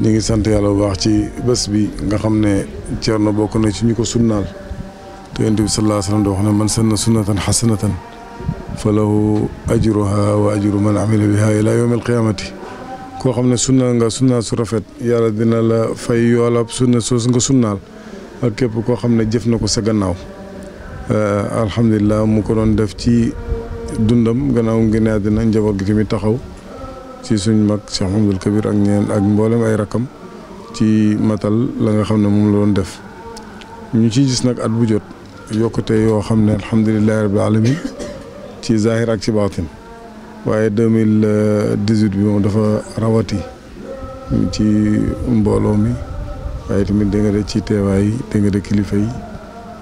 ñu ngi sant yàlla bu baax ci bés bi nga xam ne Thierno bokk na ci ñu ko sunnaal te Yonent bi sallallahu alayhi wa sallam di wax ne man sanna sunnatan xasanatan fa lahu ajruha wa ajru man amila biha ila yawm alqiyamati koo xam ne sunnaal nga sunnaal su rafet yàlla dina la fay yoolab sunna soos nga sunnaal ak képp koo xam ne jëf na ko sa gannaaw alhamdulilah mu ko doon def ci dundam gannaaw ngi ne àddina njaboot gi tamit taxaw ci suñ mag Cheikh Mouhamadoul Kabir ak ñeen ak mboolem ay rakam ci matal la nga xam ne moom la doon def ñu ciy gis nag at bu jot yokkute yoo xam ne alhamdulilahi rabbil alamin ci zahir ak ci baatin waaye 2018 bi moom dafa rawati ci mbooloo mi waaye tamit da nga de ci teewaay da nga de kilifa yi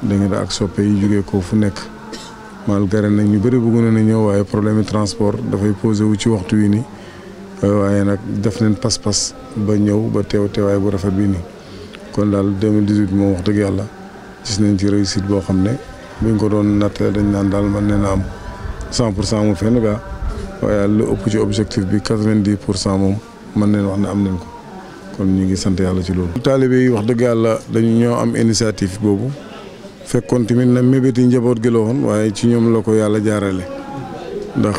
da nga de ak soppe yi jógee ko fu nekk malgré nag ñu bëri bëggoon na ñëw waaye problème transport dafay posé wu ci waxtu wi nii waaye nag def nañ pas-pas ba ñëw ba teewaay bu rafet bi nii kon daal 2018 moom wax dëgg yàlla gis nañ ci réussite boo xam ne buñ ko doon nattee dañ naan daal man nee na am 100% mu fenn gaa waaye lu ëpp ci objectif bi 90% moom mën nañ wax ne am nañ ko kon ñu ngi sant yàlla ci loolu. taalibe yi wax dëgg yàlla dañu ñoo am initiative boobu fekkoon tamit na mébéti njaboot gi la woon waaye ci ñoom la ko yàlla jaarale ndax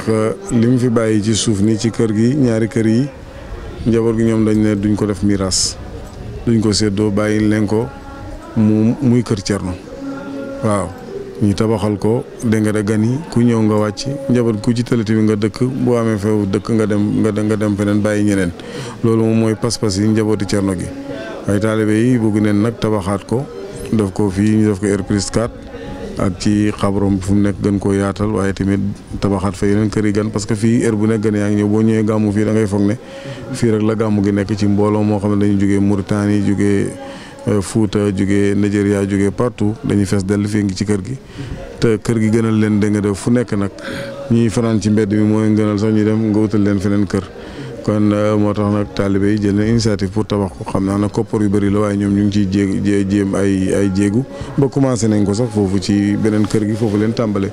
li mu fi bàyyi ci suuf nii ci kër gi ñaari kër yi njaboot gi ñoom dañ ne duñ ko def miraas duñ ko séddoo bàyyi leen ko muy kër Thierno waaw ñu tabaxal ko dégg nga da gan yi ku ñëw nga wàcc njaboot ku ci tëlati bi nga dëkk boo amee feewu dëkk nga dem feneen bàyyi ñeneen loolu moom mooy pas-pas yi njabooti Thierno gi waaye taalibe yi bëgg neen nag tabaxaat ko def ko fii ñu def ko R+4 ak ci xabrom fu mu nekk gën koo yaatal waaye tamit tabaxaat fa yeneen kër yi gan parce que fii heure bu nekk gan yaa ngi ñëw boo ñëwee gàmmu fii da ngay foog ne fii rek la gàmmu gi nekk ci mbooloo moo xam ne dañu jógee Mauritanie jógee Fouta jógee Nigeria jógee partout dañuy fees dell fii ngi ci kër gi te kër gi gënal leen da nga def fu nekk nag ñuy fanaan ci mbedd mi mooy gënal sax ñu dem nga wutal leen feneen kër kon moo tax nag taalibe yi jël na initiative pour tabax ko xam naa nag koppar yu bëri la waaye ñoom ñu ngi ciy jéem ay jéegu ba commencé nañ ko sax foofu ci beneen kër gi foofu leen tàmbale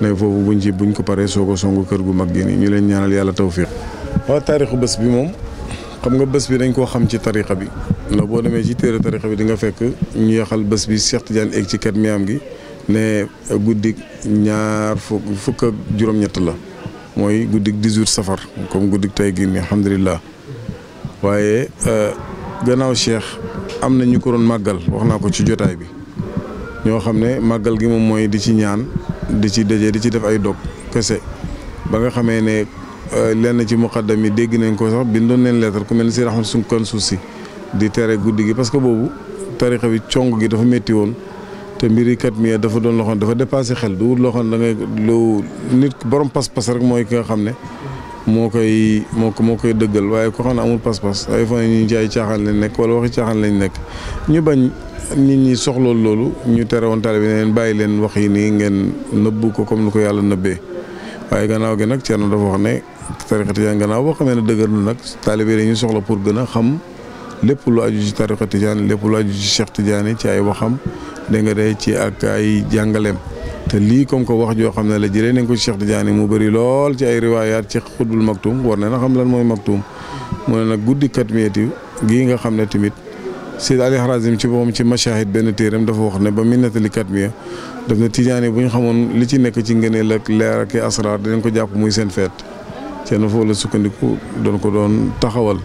ne foofu buñ ko paree soo ko songu kër gu mag gi nii ñu leen ñaanal yàlla tawfiq. waaw taarixu bés bi moom xam nga bés bi dañ koo xam ci tariqa bi ndax boo demee ci téere tariqa bi di nga fekk ñu yaxal bés bi Cheikh Tidiane egg ci kat miam gi ne guddik ñaar fukk ak juróom-ñett la mooy guddik 18 safar comme guddik tey gi nii alhamdulilah waaye gannaaw Cheikh am na ñu ko doon màggal wax naa ko ci jotaay bi ñoo xam ne màggal gi moom mooy di ci ñaan di ci daje di ci def ay dog kese ba nga xamee ne lenn ci muqaddam yi dégg nañ ko sax bindoon leen lettre ku mel ni si raxmat suñ kon suuf si di tere guddi gi parce que boobu tarixa bi cong gi dafa métti woon te mbiri kat mi dafa doon loo xam ne dafa dépassé xel du wut loo xam ne da ngay lu nit borom pas-pas rek mooy ki nga xam ne moo koy dëggal waaye ko xam ne amul pas-pas ay fan ñu ci ay caaxaan lañ nekk wala waxi caaxaan lañ nekk ñu bañ nit ñi soxlool loolu ñu tere woon taalibe bi ne leen bàyyi leen wax yi nii ngeen nëbbu ko comme ni ko yàlla nëbbee waaye gannaaw gi nag Thierno dafa wax ne tariqa Tijaan gannaaw boo xamee ne dëgër na nag taalibe dañuy soxla pour gën a xam lépp lu aju ci tariqa Tijaan lépp lu aju ci Cheikh Tidiane ci ay waxam dégg nga de ci ak ay jàngaleem te lii comme que wax joo xam ne la jëlee nañ ko ci Cheikh Tidiane mu bëri lool ci ay riwaayaat ci xutbul maktum war na xam lan mooy maktum mu ne nag guddi katmiyati gii nga xam ne tamit Seydi Ali Harazim ci boppam ci mashahid benn téeram dafa wax ne ba muy nettali katmiya daf ne Tidiane bu ñu xamoon li ci nekk ci ngëneel ak leer ak asraar dinañ ko jàpp muy seen feet seen foofu la sukkandiku doon ko doon taxawal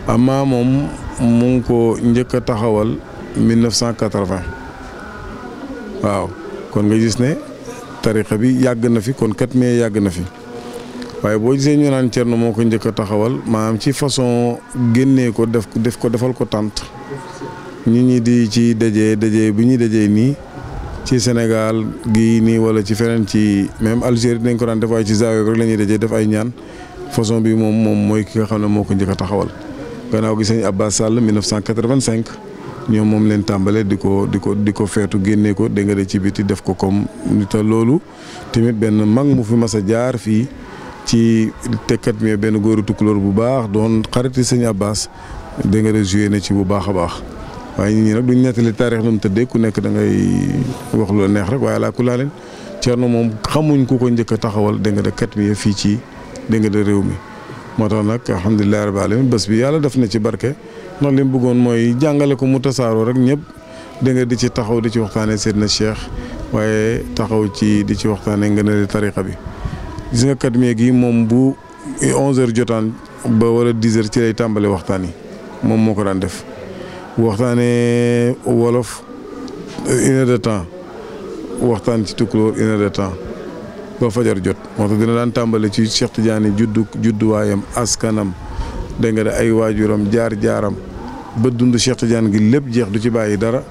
amma moom mu ngi ko njëkk a taxawal 1980 waaw kon nga gis ne tariqa bi yàgg na fi kon katmiya yàgg na fi waaye boo gisee ñu naan Thierno moo ko njëkk a taxawal maanaam ci façon génnee ko defal ko tànt nit ñi di ci dajee bi ñuy dajee nii ci Sénégal gii nii wala ci feneen ci même Algérie dinañ ko daan def waaye ci zaawiya rek la ñuy dajee def ay ñaan façon bi moom mooy ki nga xam ne moo ko njëkk a taxawal gannaaw gi sëñ Abbas Sall 1985 ñoom moom leen tàmbale di ko feetu génnee ko dégg nga de ci biti def ko comme ni te loolu tamit benn mag mu fi mas a jaar fii ci tekkat mi benn góoru tukkulóor bu baax doon xariti sëñ Abbas dégg nga de joué na ci bu baax a baax waaye nit ñi nag duñ nettali taarix nu mu tëddee ku nekk da ngay wax lu la neex rek waaye laa ku laa leen Thierno moom xamuñ ku ko njëkk a taxawal dégg nga de kat mi fii ci dégg nga de réew mi moo tax nag alhamdulilah rabbil alamin bés bi yàlla def na ci barke ndax li mu bëggoon mooy jàngale ko mu tasaaroo rek ñëpp da nga di ci taxaw di ci waxtaanee Seydina Cheikh waaye taxaw ci di ci waxtaanee ngëneelu tariqa bi. gis nga Katmiya gi moom bu 11h jotaan ba wala 10h ci lay tàmbale waxtaan yi moom moo ko daan def bu waxtaanee wolof 1 heure de temps waxtaan ci tukulóor 1 heure de temps ba fajar jot moo tax dina daan tàmbale ci Cheikh Tidiane judduwaayam askanam dégg nga de ay waajuram jaar-jaaram ba dund Cheikh Tidiane gi lépp jeex du ci bàyyi dara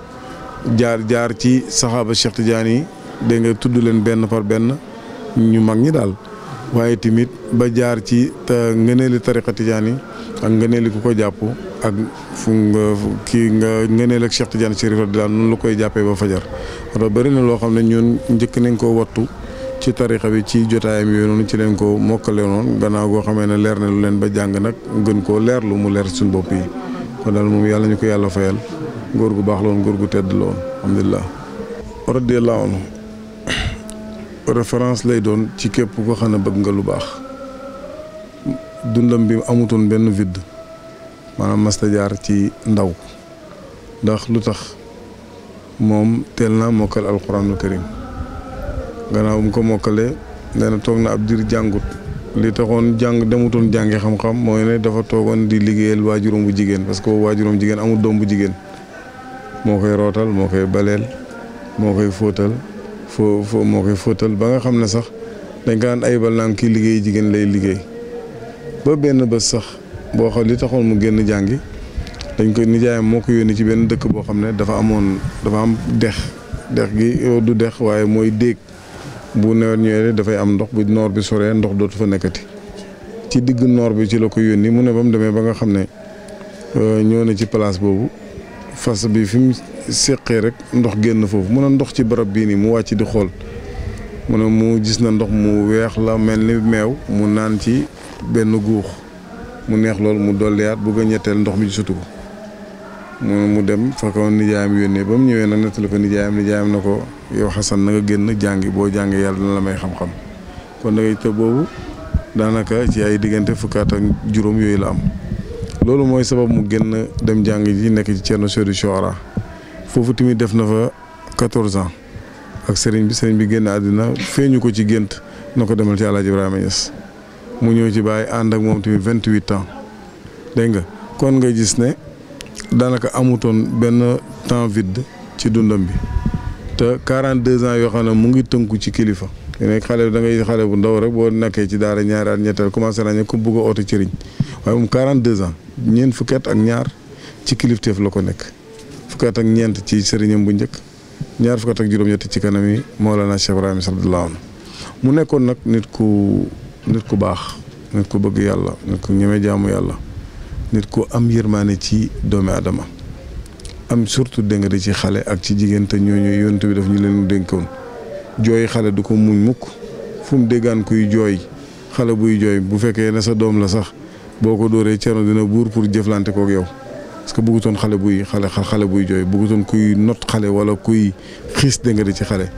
jaar ci saxaaba Cheikh Tidiane yi dégg nga tudd leen benn par benn ñu mag ñi daal waaye tamit ba jaar ci ngëneeli tariqa Tidiane yi ak ngëneeli ku ko jàpp ak fu nga kii nga ngëneel ak Cheikh Tidiane Chérif radiyallahu anhu noonu la koy jàppee ba fajar wala bëri na loo xam ne ñun njëkk nañ koo wattu ci tariqa bi ci jotaayam yooyu noonu ci leen ko mokkale noonu gannaaw goo xamee ne leer na lu leen ba jàng nag gën koo leerlu mu leer suñu bopp yi kon daal moom yàlla ñu ko yàlla fayal góor gu baax la woon góor gu tedd la woon alhamdulilah. radiyallahu anhu référence lay doon ci képp koo xam ne bëgg nga lu baax dundam bi amutoon benn vide maanaam masta jaar ci ndaw ndax lu tax moom teel naa mokkal alquranul karim gannaaw mu ko mokkalee nee na toog na ab diir jàngut li taxoon demutoon jàngi xam-xam mooy ne dafa toogoon di liggéeyal waajuram bu jigéen parce que waajuram jigéen amul doom bu jigéen moo koy rootal moo koy baleel moo koy fóotal moo koy fóotal ba nga xam ne sax dañ ko daan ayibal naan kii liggéey jigéen lay liggéey ba benn bés sax boo xam li taxoon mu génn jàngi dañ ko nijaayam moo ko yónni ci benn dëkk boo xam ne dafa am dex gi du dex waaye mooy déeg bu nawet ñëwee dafay am ndox bu noor bi soree ndox dootu fa nekkati ci digg noor bi ci la ko yónni mu ne ba mu demee ba nga xam ne ñëw na ci place boobu fas bi fi mu séqee rek ndox génn foofu mu ne ndox ci barab bii nii mu wàcc di xool mu ne mu gis na ndox mu weex la mel ni meew mu naan ci benn guux mu neex lool mu dolliyaat bugg a ñetteel ndox mi ci sutu ko mu dem fa ko nijaayam yónnee ba mu ñëwee nag nettali ko nijaayam na ko yow Xasan na nga génn jàngi boo jàngee yàlla dina la may xam-xam kon nag te boobu daanaka ci ay diggante fukkaat ak juróom yooyu la am loolu mooy sabab mu génn dem jàng ji nekk ci Thierno Seydou Chouara foofu tamit def na fa 14 ans ak sëriñ bi génn àddina feeñu ko ci gént na ko demal ci Alaaji Ibrahima Niass mu ñëw ci bàyyi ànd ak moom tamit 28 ans dégg nga kon nga gis ne daanaka amutoon benn temps vide ci dundam bi te 42 ans yoo xam ne mu ngi tënku ci kilifa. nekk xale da ngay xale bu ndaw rek boo nekkee ci daara ñaari at ñetteel commencé nañu ko bëgg a oote cëriñ waaye moom 42 ans ñeent fukki at ak ñaar ci kilifteef la ko nekk fukki at ak ñeent ci sëriñam bu njëkk ñaar fukki at ak juróom-ñett ci kanam yi Mawlana Cheikh Ibrahima radiyallahu anhu mu nekkoon nag nit ku baax nit ku bëgg yàlla nit ku ñeme jaamu yàlla nit ku am yërmaane ci doomi adama am surtout dégg nga ci xale ak ci jigéen te ñooñu yonent bi daf ñu leen dénkoon jooy xale du ko muñ mukk fu mu déggaan kuy jooy xale buy jooy bu fekkee ne sa doom la sax boo ko dóoree Cerno dina buur pour jëflante kook yow parce que bëggutoon xale buy jooy bëggutoon kuy not xale wala kuy xiis dégg nga ci xale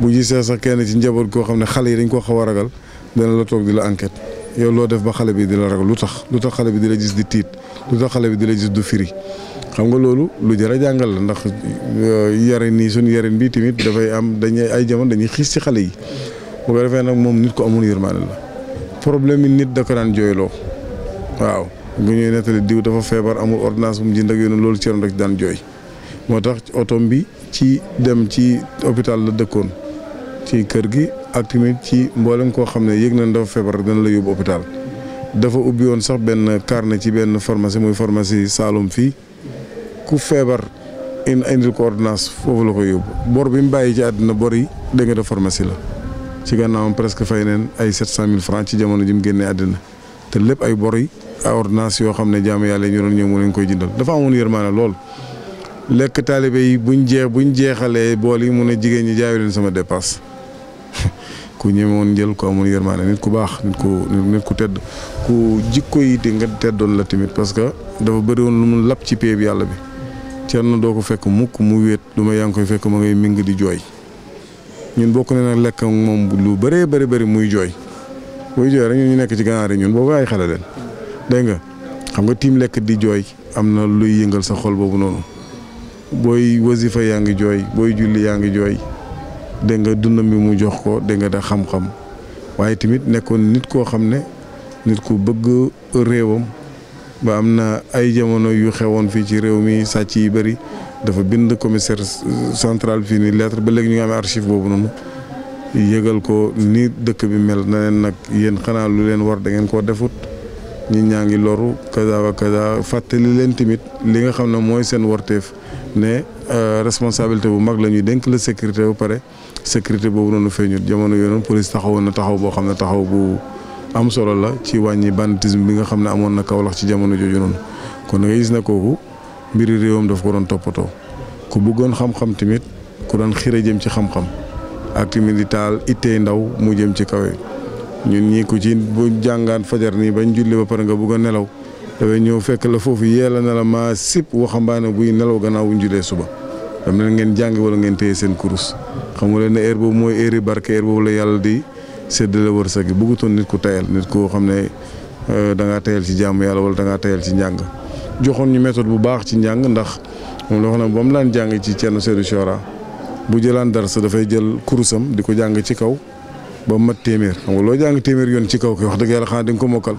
bu gisee sax kenn ci njaboot koo xam ne xale yi dañ ko xaw a ragal dana la toog di la enquête yow loo def ba xale bi di la ragal lu tax xale bi di la gis di tiit lu tax xale bi di la gis du firi xam nga loolu lu jar a jàngal la ndax yarin nii suñu yarin bi tamit dafay am ay jamono dañuy xiis ci xale yi bu ko defee nag moom nit ko amul yërmaane la problème yi nit da ko daan jooyloo waaw bu ñuy nettali diw dafa feebar amul ordonnance bu mu jënd ak yoonu loolu Cerno rek daan jooy moo tax otom bi ci dem ci hôpital la dëkkoon ci kër gi ak tamit ci mboolem koo xam ne yëg na dafa feebar dana la yóbbu hôpital dafa ubbi woon sax benn carnet ci benn pharmacie muy pharmacie Saloum fii ku feebar indil ko ordonnance foofu la ko yóbbu bor bi mu bàyyi ci àddina bor yi dégg nga de pharmacie la ci gannaawam presque fay neen ay 700 000 francs ci jamono ji mu génnee àddina te lépp ay bor yi ay ordonnance yoo xam ne jaamu yàlla ñu doon ñëw mu leen koy jëndal dafa amoon yërmaane lool lekk taalibe yi buñ jeexalee bool yi mu ne jigéen ñi jaayu leen sama dépasse ku ñemewoon njël ko amoon yërmaane nit ku baax nit ku tedd ku jikko yi te nga teddoon la tamit parce que dafa bëri woon lu mu lapp ci péeb yàlla bi Cerno doo ko fekk mukk mu wéet lu ma yaa ngi koy fekk ma ngay ming di jooy ñun bokk ne nag lekk moom lu bëree bëri muy jooy buy jooy rek ñun ñu nekk ci ganaar yi ñun boobu ay xale leen dégg nga xam nga tiim lekk di jooy am na luy yëngal sa xol boobu noonu booy wasifa yaa ngi jooy booy julli yaa ngi jooy dégg nga dundam bi mu jox ko dégg nga da xam-xam waaye tamit nekkoon nit koo xam ne nit ku bëgg réewam ba am na ay jamono yu xewoon fii ci réew mi sàcc yi bëri dafa bind commissaire central fii nii lettre ba léegi ñu ngi amee archive boobu noonu yëgal ko ni dëkk bi mel na leen nag yéen xanaa lu leen war da ngeen koo defut ñi ñaa ngi loru kaza wa kaza fàttali leen tamit li nga xam ne mooy seen warteef ne responsabilité bu mag la ñuy dénk la sécurité ba pare sécurité boobu noonu feeñut jamono yooyu noonu police taxawoon na taxaw boo xam ne taxaw bu am solo la ci wàññi banditisme bi nga xam ne amoon na Kaolack ci jamono jooju noonu kon da ngay gis ne kooku mbiri réewam daf ko doon toppatoo ku bëggoon xam-xam tamit ku doon xire jëm ci xam-xam ak tamit di taal ittee ndaw mu jëm ci kawe ñun ñii ku ci bu jàngaan fajar nii bañ julli ba pare nga bëgg a nelaw dafay ñëw fekk la foofu yeela na la maa sip waxambaane buy nelaw gannaaw buñ julee suba dam leen ngeen jàng wala ngeen téye seen kurus xam nga leen ne heure boobu mooy heure barke heure boobu la yàlla di séddale wërsëg gi bëggutoon nit ku tayal nit koo xam ne da ngaa tayal ci jàmm yàlla wala da ngaa tayal ci njàng joxoon ñu méthode bu baax ci njàng ndax moom la wax ne ba mu daan jàng ci Thierno Seydou Chora bu jëlaan darsa dafay jël kurusam di ko jàng ci kaw ba mat téeméer xam nga loo jàng téeméer yoon ci kaw ki wax dëgg yàlla xanaa di nga ko mokkal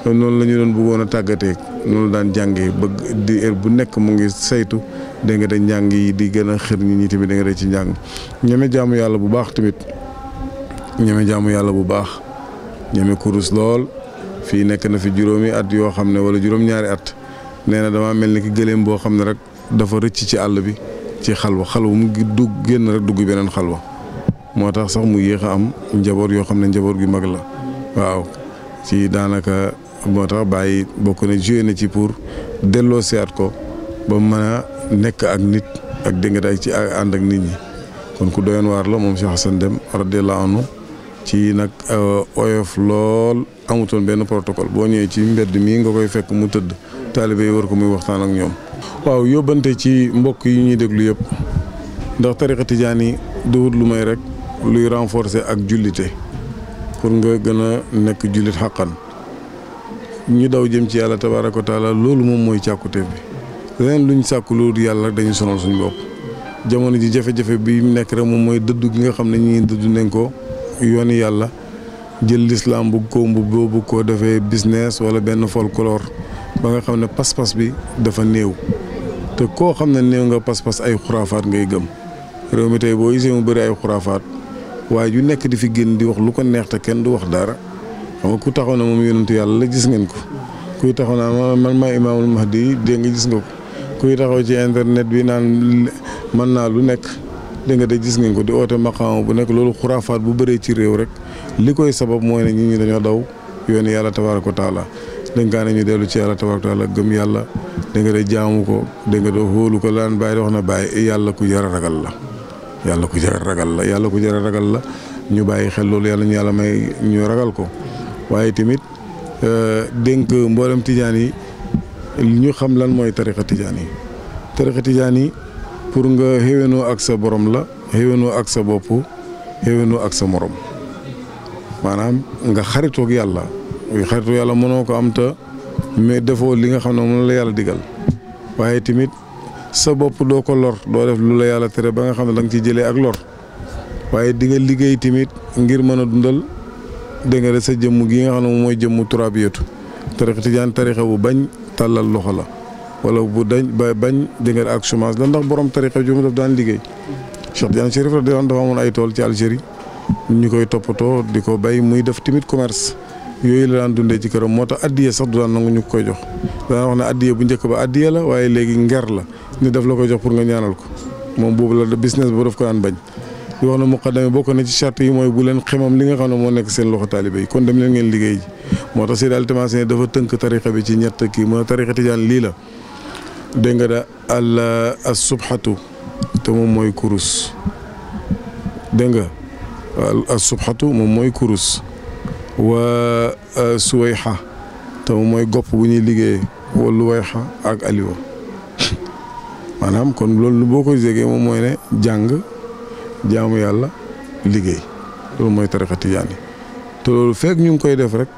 noonu la ñu doon bëggoon a tàggatee noonu la daan jàngee bëgg di heure bu nekk mu ngi saytu dégg nga da njàng yi di gën a xër ñi tamit da nga ci njàng ñeme jaamu yàlla bu baax tamit ñeme jaamu yàlla bu baax ñeme kurus lool fii nekk na fi juróomi at yoo xam ne wala juróom-ñaari at nee na dama mel ni ki gëléem boo xam ne rek dafa rëcc ci àll bi ci xalwa mu ngi dugg génn rek dugg beneen xalwa moo tax sax mu yéex a am njaboot yoo xam ne njaboot gi mag la waaw ci daanaka moo tax bàyyi bokk na joué na ci pour delloo seet ko ba mën a nekk ak nit ak dégg nga ci ànd ak nit ñi kon ku doyoon waar la moom Cheikh Hassane Dème radiyallahu anhu ci nag oyof lool amutoon benn protocole boo ñëwee ci mbedd mii nga koy fekk mu tëdd taalibe yi war ko muy waxtaan ak ñoom. waaw yóbbante ci mbokk yi ñuy déglu yëpp ndax tariqa tijaan yi duwut lu may rek luy renforcer ak jullite pour nga gën a nekk jullit xàqan ñu daw jëm ci yàlla tabaaraka wa taala loolu moom mooy càkkuteef bi leneen luñ sàkku loolu yàlla rek dañu sonal suñu bopp jamono ji jafe-jafe bi mu nekk rek moom mooy dëddu gi nga xam ne ñi dëddu nañ ko yooni yàlla jël lislaam bugg ko mbubboo bugg koo defee business wala benn folklore ba nga xam ne pas-pas bi dafa néew te koo xam ne néew nga pas-pas ay xuraafaat ngay gëm réew mi tey boo gisee mu bëri ay xuraafaat waaye yu nekk di fi génn di wax lu ko neex te kenn du wax dara xam nga ku taxaw na moom yonentu yàlla la gis ngeen ko kuy taxaw naa man maa imaamul mahdi dégg nga gis nga ko kuy taxaw ci internet bi naan mën naa lu nekk dégg nga de gis ngeen ko di oote maqaama bu nekk loolu xuraafaat bu bëree ci réew rek li koy sabab mooy ne nit ñi dañoo daw yooni yàlla tabaaraka wa taala dénkaane ñu dellu ci yàlla tabaaraka wa taala gëm yàlla dégg nga de jaamu ko dégg nga de hóolu ko laan bàyyi di wax na bàyyi yàlla ku jar a ragal la yàlla ku jar a ragal la yàlla ku jar a ragal la ñu bàyyi xel loolu yàlla ñu yàlla may ñu ragal ko waaye tamit dénk mboolem tijaan yi ñu xam lan mooy tariqa tijaan yi tariqa tijaan yi pour nga xéwénoo ak sa borom la xéwénoo ak sa bopp xéwénoo ak sa morom maanaam nga xaritoog yàlla xaritoog yàlla mënoo ko am te mais defoo li nga xam ne moom la yàlla digal waaye tamit sa bopp doo ko lor doo def lu la yàlla tere ba nga xam ne da nga ciy jëlee ak lor waaye di nga liggéey tamit ngir mën a dundal dégg nga de sa jëmm gi nga xam ne moom mooy jëmmu turabiyatu tariqa tijaan tariqa bu bañ tàllal loxo la wala bu dañ ba bañ dégg nga ak chômage la ndax borom tariqa bi daf daan liggéey Cheikh Tidiane Chérif dafa amoon ay tool ci Algérie ñu koy toppatoo di ko bay muy def tamit commerce yooyu la daan dundee ci këram moo tax addiye sax du daan nangu ñu koy jox daan wax ne addiye bu njëkk ba addiye la waaye léegi nger la ni daf la koy jox pour nga ñaanal ko moom boobu la business boobu daf ko daan bañ di wax na muqaddam bokk na ci charte yi mooy bu leen xemam li nga xam ne moo nekk seen loxo taalibe yi kon dem leen ngeen liggéey ji moo tax Seydi Altamasi dafa tënk tariqa bi ci ñett kii mu ne tariqa tijaan lii la dégg nga da as subhatu te moom mooy kurus dégg nga as subhatu moom mooy kurus wa suwayxa te moom mooy gopp bu ñuy liggéey wa luwayxa ak aliwa maanaam kon loolu boo ko jégee moom mooy ne jàng jaamu yàlla liggéey loolu mooy tariqa tijaan yi te loolu fekk ñu ngi koy def rek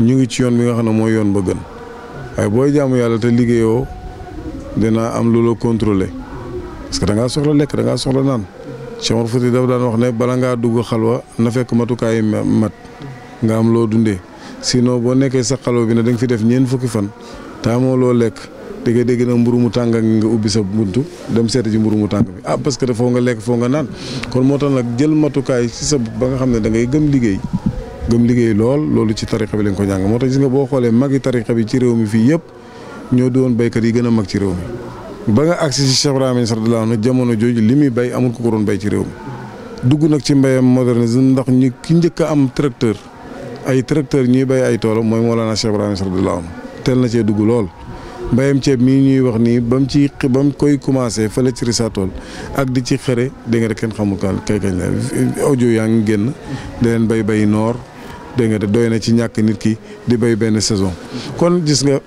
ñu ngi ci yoon bi nga xam ne mooy yoon ba gën waaye booy jaamu yàlla te liggéeyoo dina am lu la contrôler parce que da ngaa soxla lekk da ngaa soxla naan Cheikh Omar Fouti dafa daan wax ne bala ngaa dugg xalwa na fekk matukaay mat nga am loo dundee sinon boo nekkee sa xalwa bi ne da nga fi def ñeent fukki fan te amoo loo lekk dégg na mburu mu tàng nga ubbi sa buntu dem seeti ci mburu mu tàng bi parce que foo nga lekk foo nga naan kon moo tax nag jël matukaay ci sa ba nga xam ne da ngay gëm liggéey loolu ci tariqa bi lañ ko jàng moo tax gis nga boo xoolee magi tariqa bi ci réew mi fii yëpp ñoo doon béykat yi gën a mag ci réew mi ba nga agsi ci Cheikh Ibrahima radiyallahu anhu jamono jooju li muy bay amul ko doon bay ci réew mi dugg nag ci mbéyam modernisme ndax ki njëkk a am tracteur ñuy bay ay toolam mooy Mawlana Cheikh Ibrahima radiyallahu anhu teel na cee dugg lool mbayam ceeb mii ñuy wax nii ba mu koy commencé fële ci Risatol ak di ci xëre dégg nga kenn xamul kay kañ la audio yaa ngi génn di leen bay noor dégg nga doy na ci ñàkk nit ki di bay benn saison kon gis nga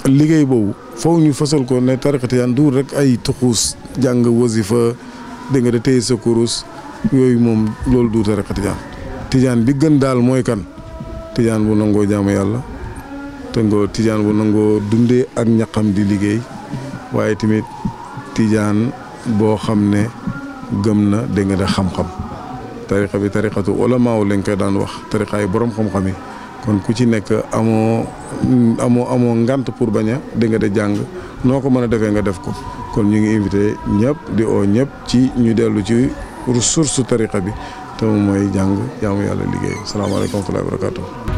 liggéey boobu foofu ñu fasal ko ne tariqa tijaan duur rek ay tuxuus jàng wasifa dégg nga téye sa kurus yooyu moom loolu du tariqa tijaan bi gën daal mooy kan tijaan bu nangoo jaamu yàlla te ngoo tijaan bu nangoo dundee ak ñaqam di liggéey waaye tamit tijaan boo xam ne gëm na dégg nga de xam-xam tariqa bi tariqatu ulamaaw lañ koy daan wax tariqa yi borom xam-xam yi kon ku ci nekk amoo ngant pour bañ a dégg nga de jàng noo ko mën a defee nga def ko kon ñu ngi invité ñëpp di oo ñëpp ci ñu dellu ci source tariqa bi te moom mooy jàng jaamu yàlla liggéey salaamaaleykum wa rahmatullahi wa barakatuh